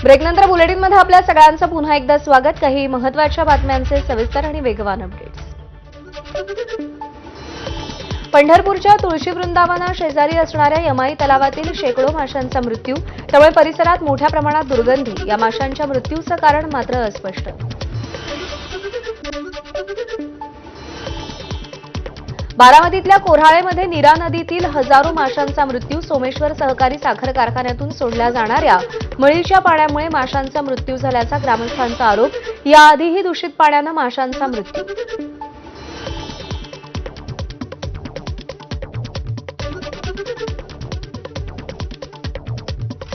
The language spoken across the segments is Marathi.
ब्रेकनंतर बुलेटिनमध्ये आपल्या सगळ्यांचं पुन्हा एकदा स्वागत। काही महत्त्वाच्या बातम्यांचे सविस्तर आणि वेगवान अपडेट्स। पंढरपूरच्या तुळशी वृंदावना शेजारी असणाऱ्या यमाई तलावातील शेकडो माशांचा मृत्यू, त्यामुळे परिसरात मोठ्या प्रमाणात दुर्गंधी। या माशांच्या मृत्यूचं कारण मात्र अस्पष्ट। बारामतीतल्या कोऱ्हाळेमध्ये नीरा नदीतील हजारो माशांचा मृत्यू। सोमेश्वर सहकारी साखर कारखान्यातून सोडल्या जाणाऱ्या मळीच्या पाण्यामुळे माशांचा मृत्यू झाल्याचा ग्रामस्थांचा आरोप। याआधीही दूषित पाण्यानं माशांचा मृत्यू।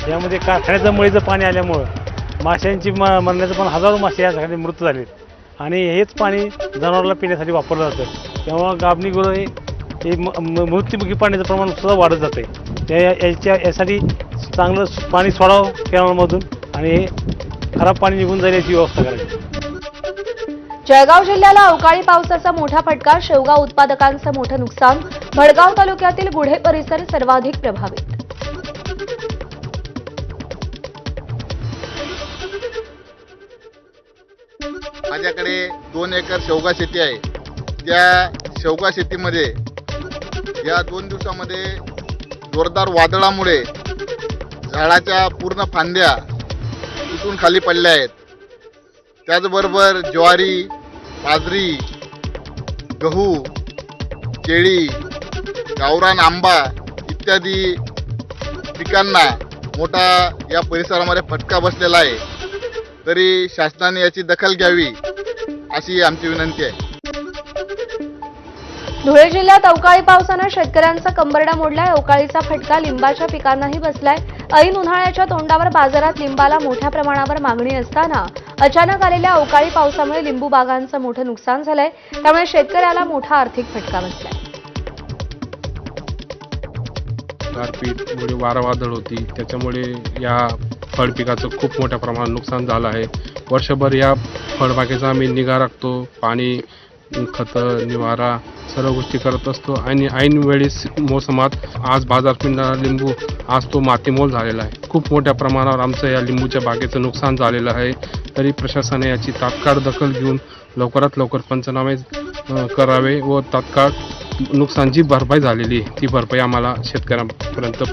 यामध्ये कारखान्याचं मळीचं पाणी आल्यामुळे माशांची मरण्याचं पण हजारो मासे या ठिकाणी मृत्यू झाले आणि हेच पाणी जनावरांना पिण्यासाठी वापरलं जातं। तेव्हा गाभणी गुरं हे मृत्युमुखी पाण्याचं प्रमाण सुद्धा वाढत जाते। यासाठी चांगलं पाणी सोडावं कॅनलमधून आणि हे खराब पाणी निघून जाईल याची व्यवस्था करायची। जळगाव जिल्ह्याला अवकाळी पावसाचा मोठा फटका। शेवगाव उत्पादकांचं मोठं नुकसान। भडगाव तालुक्यातील गुढे परिसर सर्वाधिक प्रभावित। माझ्याकडे 2 एकर शेवगा शेती आहे। त्या शेवगा शेतीमध्ये या 2 दिवसामध्ये जोरदार वादळामुळे झाडाच्या पूर्ण फांद्या तुटून खाली पडल्या आहेत। त्याचबरोबर ज्वारी, बाजरी, गहू, केळी, गावरान आंबा इत्यादी पिकांना मोठा या परिसरामध्ये फटका बसलेला आहे। तरी शासनाने याची दखल घ्यावी अशी आमची विनंती आहे। धुळे जिल्ह्यात अवकाळी पावसानं शेतकऱ्यांचा कंबरडा मोडलाय। अवकाळीचा फटका लिंबाच्या पिकांनाही बसलाय। ऐन उन्हाळ्याच्या तोंडावर बाजारात लिंबाला मोठ्या प्रमाणावर मागणी असताना अचानक आलेल्या अवकाळी पावसामुळे लिंबू बागांचं मोठं नुकसान झालंय। त्यामुळे शेतकऱ्याला मोठा आर्थिक फटका बसलाय। गारपीटमुळे वारा वादळ होती, त्याच्यामुळे या फळ पिकाचं खूप मोठ्या प्रमाणात नुकसान झालं आहे। वर्षभर या फळबागेचा आम्ही निगा राखतो, पाणी, खतं, निवारा सर्व गोष्टी करत असतो आणि ऐन वेळेस मोसमात आज बाजारपेठेला लिंबू आज तो मातीमोल झालेला आहे। खूप मोठ्या प्रमाणावर आमचं या लिंबूच्या बागेचं नुकसान झालेलं आहे। तरी प्रशासनाने याची तात्काळ दखल घेऊन लवकरात लवकर पंचनामे करावे व तात्काळ नुकसान जी भरपाई झालेली ती भरपाई आम्हाला शेतकऱ्यांपर्यंत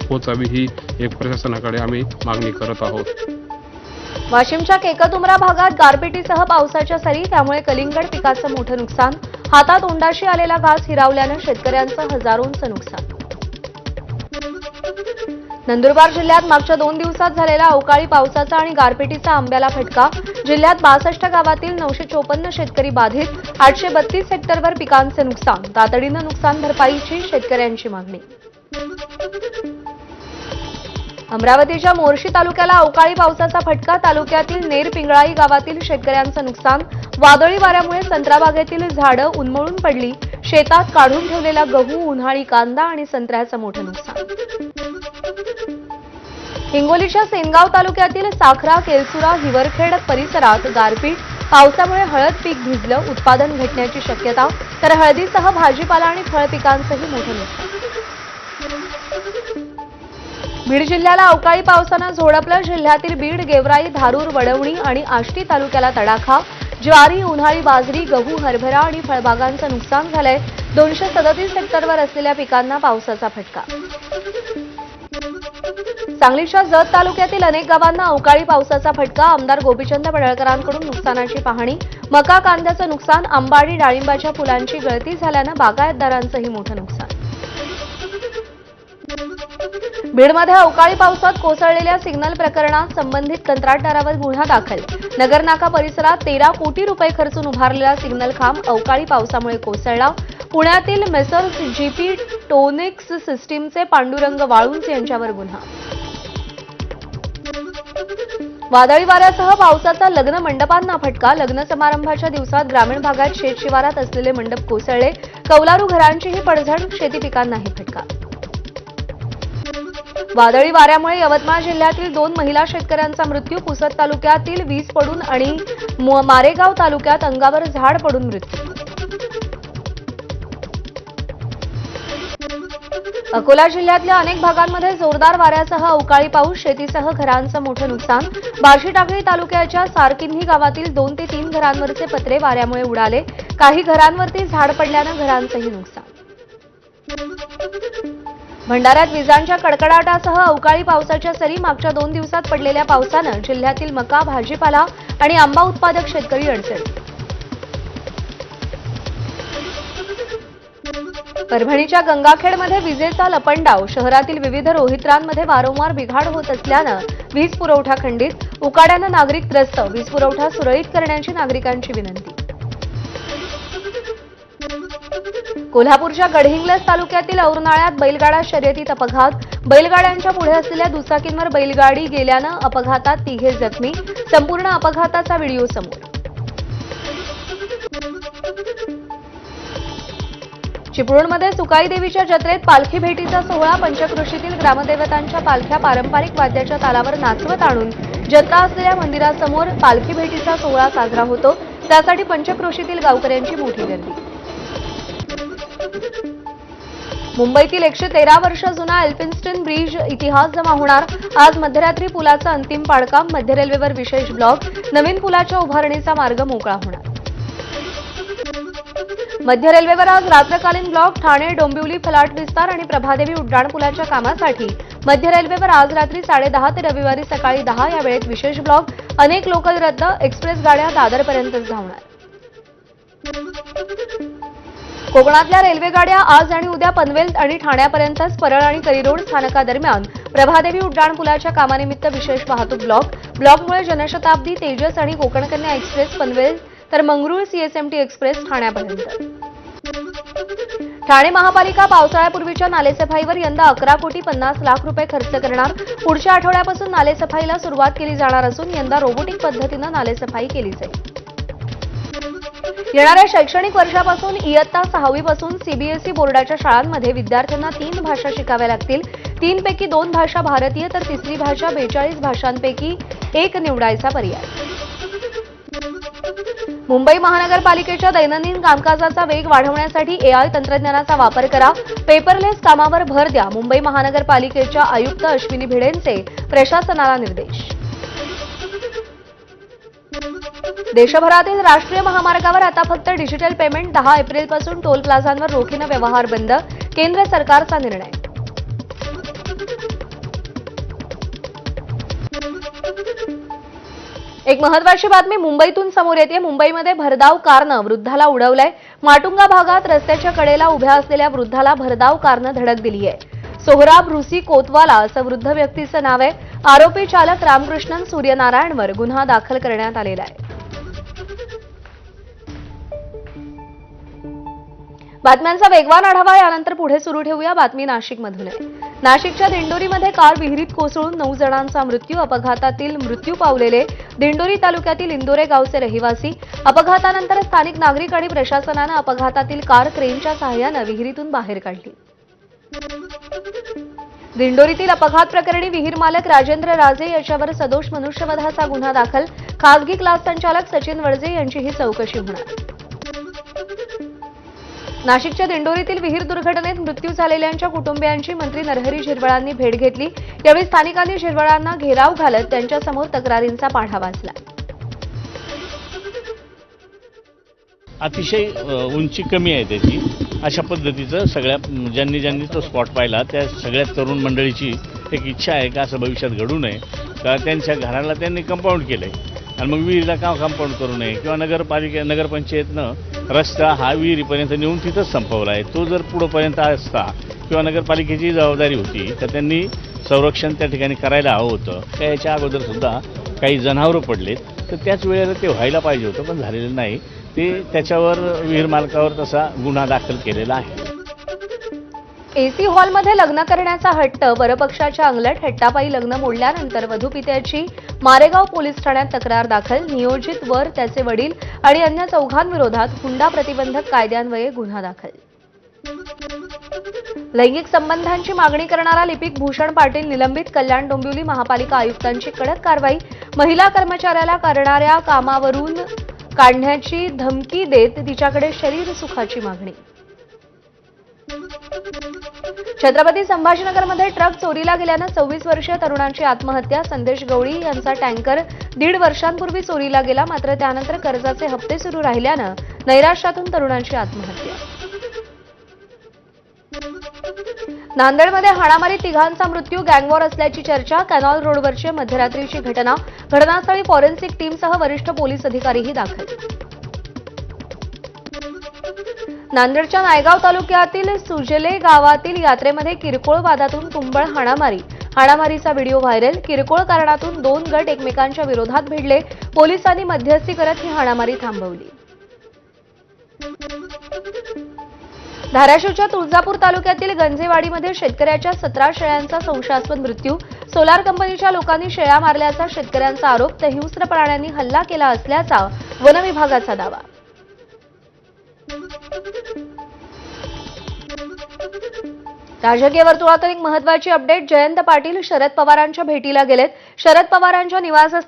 पोहोचावी ही एक प्रशासनाकडे आम्ही मागणी करत आहोत। वाशिमच्या केकतुमरा भागात गारपिटीसह पावसाच्या सरी, त्यामुळे कलिंगड पिकाचं मोठं नुकसान। हातातोंडाशी आलेला घास हिरावल्यानं शेतकऱ्यांचं हजारोंचं नुकसान। नंदुरबार जिल्ह्यात मागच्या 2 दिवसात झालेल्या अवकाळी पावसाचा आणि गारपिटीचा आंब्याला फटका। जिल्ह्यात 62 गावातील 954 शेतकरी बाधित। 832 हेक्टरवर पिकांचे नुकसान। तातडीनं नुकसान भरपाईची शेतकऱ्यांची मागणी। अमरावतीच्या मोर्शी तालुक्याला अवकाळी पावसाचा फटका। तालुक्यातील नेर पिंगळाई गावातील शेतकऱ्यांचं नुकसान। वादळी वाऱ्यामुळे संत्राबागेतील झाडं उन्मळून पडली। शेतात काढून ठेवलेला गहू, उन्हाळी कांदा आणि संत्र्याचं मोठं नुकसान। हिंगोलीच्या सेनगाव तालुक्यातील साखरा, केलसुरा, हिवरखेड परिसरात गारपीट। पावसामुळे हळद पीक भिजलं, उत्पादन घटण्याची शक्यता। तर हळदीसह भाजीपाला आणि फळ पिकांचंही मोठं नुकसान। बीड जिल्ह्याला अवकाळी पावसानं झोडपलं। जिल्ह्यातील बीड, गेवराई, धारूर, वडवणी आणि आष्टी तालुक्याला तडाखा। ज्वारी, उन्हाळी बाजरी, गहू, हरभरा आणि फळबागांचं नुकसान झालंय। 237 हेक्टरवर असलेल्या पिकांना पावसाचा फटका। सांगलीच्या जत तालुक्यातील अनेक गावांना अवकाळी पावसाचा फटका। आमदार गोपीचंद पडळकरांकडून नुकसानाची पाहणी। मका, कांद्याचं नुकसान। आंबा आणि डाळिंबाच्या फुलांची गळती झाल्यानं बागायतदारांचंही मोठं नुकसान। बीडमध्ये अवकाळी पावसात कोसळलेल्या सिग्नल प्रकरणात संबंधित कंत्राटदारावर गुन्हा दाखल। नगरनाका परिसरात 13 कोटी रुपये खर्चून उभारलेला सिग्नल खांब अवकाळी पावसामुळे कोसळला। पुण्यातील मेसर्स जीपी टोनिक्स सिस्टीमचे पांडुरंग वाळुंज यांच्यावर गुन्हा। वादळी वाऱ्यासह पावसाचा लग्न मंडपांना फटका। लग्न समारंभाच्या दिवसात ग्रामीण भागात शेतशिवारात असलेले मंडप कोसळले। कौलारू घरांचीही पडझड, शेती पिकांनाही फटका। वादळी वाऱ्यामुळे यवतमाळ जिल्ह्यातील 2 महिला शेतकऱ्यांचा मृत्यू। पुसद तालुक्यातील वीज पडून आणि मारेगाव तालुक्यात अंगावर झाड पडून मृत्यू। अकोला जिल्ह्यातल्या अनेक भागांमध्ये जोरदार वाऱ्यासह अवकाळी पाऊस, शेतीसह घरांचं मोठं नुकसान. बार्शी टाकळी तालुक्याच्या सारकिन्ही गावातील 2 ते 3 घरांवरचे पत्रे वाऱ्यामुळे उडाले. काही घरांवरती झाड पडल्यानं घरांचंही नुकसान. भंडाऱ्यात विजांच्या कडकडाटासह अवकाळी पावसाच्या सरी. मागच्या 2 दिवसात पडलेल्या पावसानं जिल्ह्यातील मका, भाजीपाला आणि आंबा उत्पादक शेतकरी अडचणीत. परभणीच्या गंगाखेडमध्ये विजेचा लपंडाव. शहरातील विविध रोहित्रांमध्ये वारंवार बिघाड होत असल्यानं वीज पुरवठा खंडित. उकाड्यानं नागरिक त्रस्त. वीज पुरवठा सुरळीत करण्याची नागरिकांची विनंती. कोल्हापूरच्या गडहिंग्लज तालुक्यातील औरनाळ्यात बैलगाडा शर्यतीत अपघात. बैलगाड्यांच्या पुढे असलेल्या दुचाकींवर बैलगाडी गेल्यानं अपघातात 3 जखमी. संपूर्ण अपघाताचा व्हिडिओ समोर. चिपळूणमध्ये सुकाई देवीच्या जत्रेत पालखी भेटीचा सोहळा. पंचक्रोशीतील ग्रामदेवतांच्या पालख्या पारंपरिक वाद्याच्या तालावर नाचवत आणून जत्रा असलेल्या मंदिरासमोर पालखी भेटीचा सोहळा साजरा होतो. त्यासाठी पंचक्रोशीतील गावकऱ्यांची मोठी गर्दी. मुंबईतील 113 वर्ष जुना एल्फिन्स्टन ब्रिज इतिहास जमा होणार. आज मध्यरात्री पुलाचं अंतिम पाडकाम. मध्य रेल्वेवर विशेष ब्लॉक. नवीन पुलाच्या उभारणीचा मार्ग मोकळा होणार. मध्य रेल्वेवर आज रात्रकालीन ब्लॉक. ठाणे डोंबिवली फलाट विस्तार आणि प्रभादेवी उड्डाणपुलाच्या कामासाठी मध्य रेल्वेवर आज रात्री 10:30 ते रविवारी सकाळी 10 या वेळेत विशेष ब्लॉक. अनेक लोकल रद्द. एक्सप्रेस गाड्या दादरपर्यंतच धावणार. कोकणातल्या रेल्वे गाड्या आज आणि उद्या पनवेल आणि ठाण्यापर्यंतच. परळ आणि करिरोड स्थानकादरम्यान प्रभादेवी उड्डाणपुलाच्या कामानिमित्त विशेष वाहतूक ब्लॉक. ब्लॉकमुळे जनशताब्दी, तेजस आणि कोकण कन्या एक्सप्रेस पनवेल तर मंगरुळ सीएसएमटी एक्सप्रेस ठाण्यापर्यंत. ठाणे महापालिका पावसाळ्यापूर्वीच्या नालेसफाईवर यंदा 11,50,00,000 रुपये खर्च करणार. पुढच्या आठवड्यापासून नालेसफाईला सुरुवात केली जाणार असून यंदा रोबोटिक पद्धतीनं नालेसफाई केली जाईल. येणाऱ्या शैक्षणिक वर्षापासून इयत्ता 6वी पासून सीबीएसई बोर्डाच्या शाळांमध्ये विद्यार्थ्यांना 3 भाषा शिकाव्या लागतील. 3 पैकी 2 भाषा भारतीय तर तिसरी भाषा 42 भाषांपैकी 1 निवडायचा पर्याय. मुंबई महानगरपालिकेच्या दैनंदिन कामकाजाचा वेग वाढवण्यासाठी एआय तंत्रज्ञानाचा वापर करा. पेपरलेस कामावर भर द्या. मुंबई महानगरपालिकेच्या आयुक्त अश्विनी भिडेंचे प्रशासनाला निर्देश. देशभरातील राष्ट्रीय महामार्गावर आता फक्त डिजिटल पेमेंट. 10 एप्रिलपासून टोल प्लाझांवर रोखीनं व्यवहार बंद. केंद्र सरकारचा निर्णय. एक महत्त्वाची बातमी मुंबईतून समोर येते. मुंबईमध्ये भरधाव कारनं वृद्धाला उडवलंय. माटुंगा भागात रस्त्याच्या कडेला उभ्या असलेल्या वृद्धाला भरधाव कारनं धडक दिली आहे. सोहराब रुसी कोतवाला असं वृद्ध व्यक्तीचं नाव आहे. आरोपी चालक रामकृष्णन सूर्यनारायणवर गुन्हा दाखल करण्यात आलेला आहे. बातम्यांचा वेगवान आढावा यानंतर पुढे सुरू ठेवूया. बातमी नाशिकमधून आहे. नाशिकच्या दिंडोरीमध्ये कार विहिरीत कोसळून 9 जणांचा मृत्यू. अपघातातील मृत्यू पावलेले दिंडोरी तालुक्यातील इंदोरे गावचे रहिवासी. अपघातानंतर स्थानिक नागरिक आणि प्रशासनानं अपघातातील कार क्रेनच्या सहाय्यानं विहिरीतून बाहेर काढली. दिंडोरीतील अपघात प्रकरणी विहीर मालक राजेंद्र राजे याच्यावर सदोष मनुष्यवधाचा गुन्हा दाखल. खासगी क्लास संचालक सचिन वळजे यांचीही चौकशी होणार. नाशिकच्या दिंडोरीतील विहीर दुर्घटनेत मृत्यू झालेल्यांच्या कुटुंबियांची मंत्री नरहरी झिरवळांनी भेट घेतली. यावेळी स्थानिकांनी झिरवळांना घेराव घालत त्यांच्यासमोर तक्रारींचा पाढा वाचला. अतिशय उंची कमी आहे त्याची. अशा पद्धतीचं सगळ्या ज्यांनी तो स्पॉट पाहिला त्या सगळ्या तरुण मंडळीची एक इच्छा आहे का असं भविष्यात घडू नये. का त्यांच्या घराला त्यांनी कंपाऊंड केलं आहे आणि मग विहिरीला का कंपाऊंड करू नये किंवा नगरपंचायतनं रस्ता हा विहिरीपर्यंत नेऊन तिथंच संपवला आहे. तो जर पुढंपर्यंत असता किंवा नगरपालिकेची जबाबदारी होती तर त्यांनी संरक्षण त्या ठिकाणी करायला हवं होतं. त्या याच्या अगोदरसुद्धा काही जनावरं पडलेत तर त्याच वेळेला ते व्हायला पाहिजे होतं पण झालेलं नाही. ते त्याच्यावर विहीर मालकावर तसा गुन्हा दाखल केलेला आहे. एसी हॉलमध्ये लग्न करण्याचा हट्ट. वरपक्षाच्या अंगलट. हट्टापायी लग्न मोडल्यानंतर वधूपित्याची मारेगाव पोलीस ठाण्यात तक्रार दाखल. नियोजित वर, त्याचे वडील आणि अन्य 4 विरोधात हुंडा प्रतिबंधक कायद्यान्वये गुन्हा दाखल. लैंगिक संबंधांची मागणी करणारा लिपिक भूषण पाटील निलंबित. कल्याण डोंबिवली महापालिका आयुक्तांची कडक कारवाई. महिला कर्मचाऱ्याला करणाऱ्या कामावरून काढण्याची धमकी देत तिच्याकडे शरीर सुखाची मागणी. छत्रपती संभाजीनगरमध्ये ट्रक चोरीला गेल्यानं 26 वर्षीय तरुणाची आत्महत्या. संदेश गवळी यांचा टँकर 1.5 वर्षांपूर्वी चोरीला गेला, मात्र त्यानंतर कर्जाचे हप्ते सुरू राहिल्यानं नैराश्यातून तरुणाची आत्महत्या. नांदेडमध्ये हाणामारी, तिघांचा मृत्यू, गँगवॉर असल्याची चर्चा. कॅनॉल रोडवरची मध्यरात्रीची घटना. घटनास्थळी फॉरेन्सिक टीमसह वरिष्ठ पोलीस अधिकारीही दाखल. नांदेडच्या नायगाव तालुक्यातील सुजले गावातील यात्रेमध्ये किरकोळ वादातून तुंबळ हाणामारी. हाणामारीचा व्हिडिओ व्हायरल. किरकोळ कारणातून 2 गट एकमेकांच्या विरोधात भिडले. पोलिसांनी मध्यस्थी करत ही हाणामारी थांबवली. धाराशिवच्या तुळजापूर तालुक्यातील गंजेवाडीमध्ये शेतकऱ्याच्या 17 शेळ्यांचा संशयास्पद मृत्यू. सोलार कंपनीच्या लोकांनी शेळ्या मारल्याचा शेतकऱ्यांचा आरोप. तर हिंस्र प्राण्यांनी हल्ला केला असल्याचा वन विभागाचा दावा. राजकीय वर्तुळातून एक महत्त्वाची अपडेट. जयंत पाटील शरद पवारांच्या भेटीला गेलेत. शरद पवारांच्या निवासस्थानी